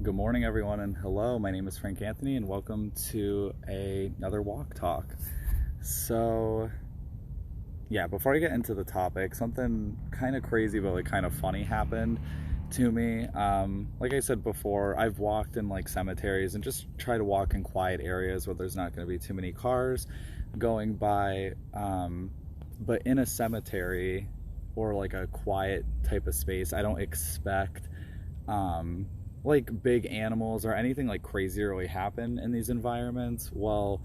Good morning, everyone, and hello. My name is Frank Anthony, and welcome to another walk talk. So, yeah, before I get into the topic, something kind of crazy but like kind of funny happened to me. Like I said before, I've walked in like cemeteries and just try to walk in quiet areas where there's not going to be too many cars going by. But in a cemetery or like a quiet type of space, I don't expect like big animals or anything like crazy really happen in these environments. Well,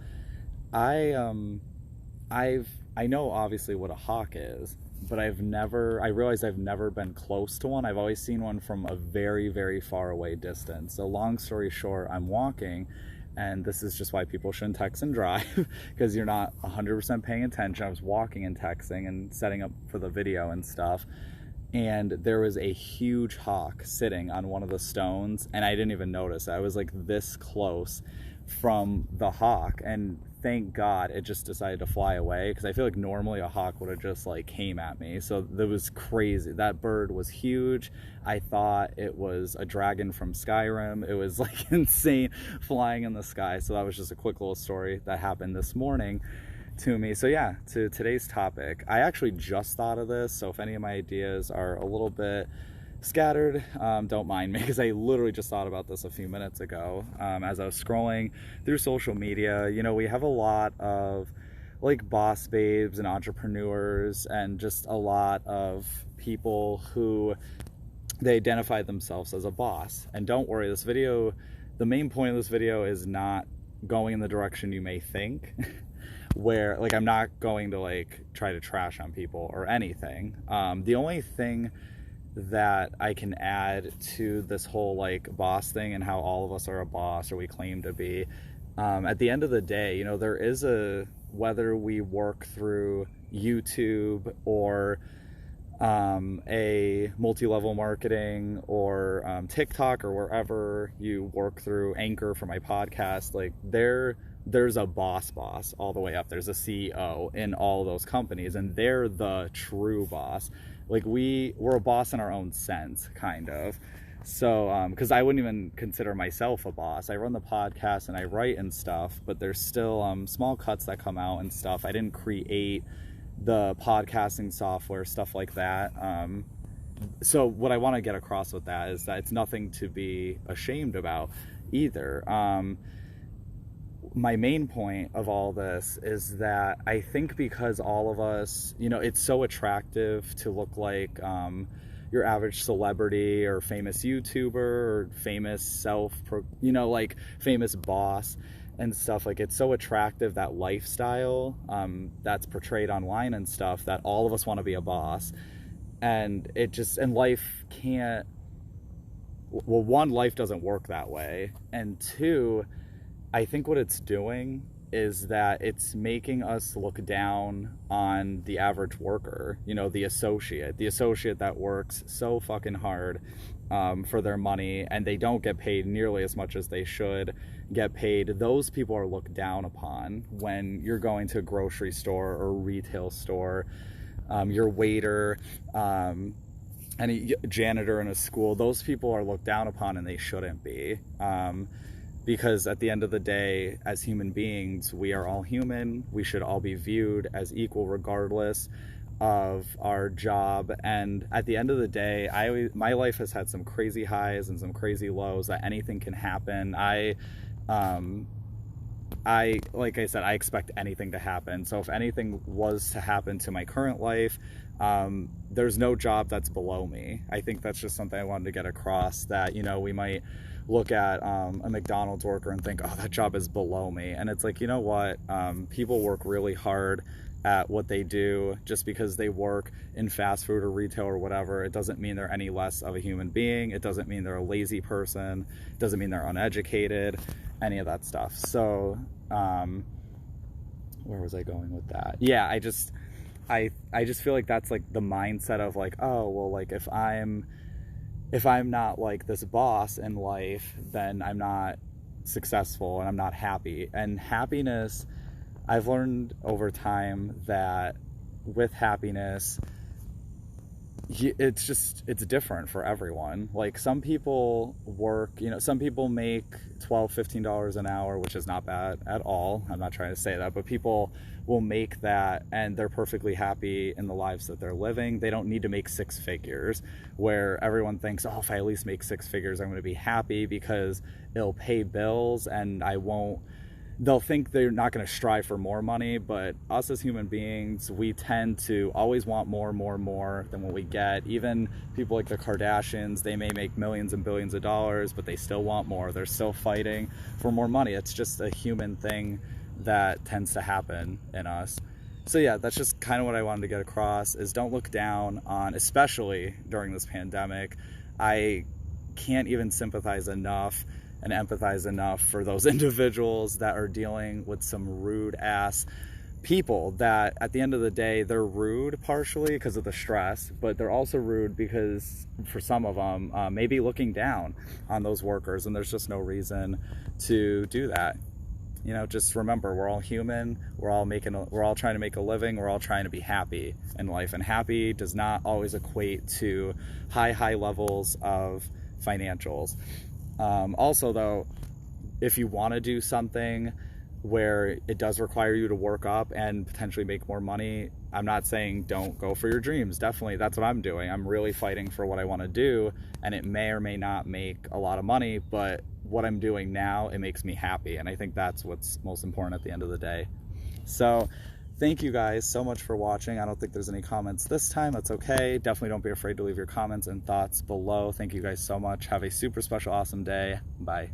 I I've I know obviously what a hawk is, but I realized I've never been close to one. I've always seen one from a very, very far away distance. So long story short, I'm walking, and this is just why people shouldn't text and drive because you're not 100% paying attention. I was walking and texting and setting up for the video and stuff, and there was a huge hawk sitting on one of the stones, and I didn't even notice. I was like this close from the hawk, and thank God it just decided to fly away, because I feel like normally a hawk would have just like came at me. So that was crazy. That bird was huge. I thought it was a dragon from Skyrim. It was like insane, flying in the sky. So that was just a quick little story that happened this morning to me. So yeah, to today's topic, I actually just thought of this, so if any of my ideas are a little bit scattered, don't mind me, because I literally just thought about this a few minutes ago as I was scrolling through social media. You know, we have a lot of like boss babes and entrepreneurs and just a lot of people who they identify themselves as a boss. And don't worry, the main point of this video is not going in the direction you may think where like I'm not going to like try to trash on people or anything. The only thing that I can add to this whole like boss thing and how all of us are a boss, or we claim to be, at the end of the day, you know, there is whether we work through YouTube or a multi-level marketing or TikTok or wherever you work through, Anchor for my podcast, like there's a boss all the way up. There's a CEO in all those companies, and they're the true boss. Like we're a boss in our own sense, kind of. So because I wouldn't even consider myself a boss. I run the podcast and I write and stuff, but there's still small cuts that come out and stuff. I didn't create the podcasting software, stuff like that. So what I want to get across with that is that it's nothing to be ashamed about either. My main point of all this is that I think because all of us, you know, it's so attractive to look like your average celebrity or famous YouTuber or famous like famous boss and stuff. Like it's so attractive, that lifestyle that's portrayed online and stuff, that all of us want to be a boss. And life can't, well, one, life doesn't work that way, and two, I think what it's doing is that it's making us look down on the average worker, you know, the associate that works so fucking hard for their money, and they don't get paid nearly as much as they should get paid. Those people are looked down upon when you're going to a grocery store or retail store, your waiter, any janitor in a school. Those people are looked down upon, and they shouldn't be. Because at the end of the day, as human beings, we are all human. We should all be viewed as equal regardless of our job. And at the end of the day, my life has had some crazy highs and some crazy lows, that anything can happen. Like I said, I expect anything to happen. So if anything was to happen to my current life, there's no job that's below me. I think that's just something I wanted to get across, that, you know, we might look at a McDonald's worker and think, oh, that job is below me. And it's like, you know what? People work really hard at what they do. Just because they work in fast food or retail or whatever, it doesn't mean they're any less of a human being. It doesn't mean they're a lazy person. It doesn't mean they're uneducated, any of that stuff. So where was I going with that? Yeah, I just feel like that's like the mindset of like, oh, well, like if I'm not like this boss in life, then I'm not successful and I'm not happy. And happiness, I've learned over time that with happiness, it's different for everyone. Like some people work, some people make $12-15 an hour, which is not bad at all. I'm not trying to say that, but people will make that and they're perfectly happy in the lives that they're living. They don't need to make six figures, where everyone thinks, oh, if I at least make six figures, I'm going to be happy because it'll pay bills and they'll think they're not going to strive for more money. But us as human beings, we tend to always want more than what we get. Even people like the Kardashians, they may make millions and billions of dollars, but they still want more. They're still fighting for more money. It's just a human thing that tends to happen in us. So yeah, that's just kind of what I wanted to get across, is don't look down on, especially during this pandemic. I can't even sympathize enough and empathize enough for those individuals that are dealing with some rude ass people that at the end of the day, they're rude partially because of the stress, but they're also rude because for some of them, maybe looking down on those workers, and there's just no reason to do that. Just remember, we're all human. We're all trying to make a living. We're all trying to be happy in life, and happy does not always equate to high levels of financials. Also though, if you want to do something where it does require you to work up and potentially make more money, I'm not saying don't go for your dreams. Definitely, that's what I'm doing. I'm really fighting for what I want to do, and it may or may not make a lot of money, but what I'm doing now, it makes me happy, and I think that's what's most important at the end of the day. So thank you guys so much for watching. I don't think there's any comments this time. That's okay. Definitely don't be afraid to leave your comments and thoughts below. Thank you guys so much. Have a super special, awesome day. Bye.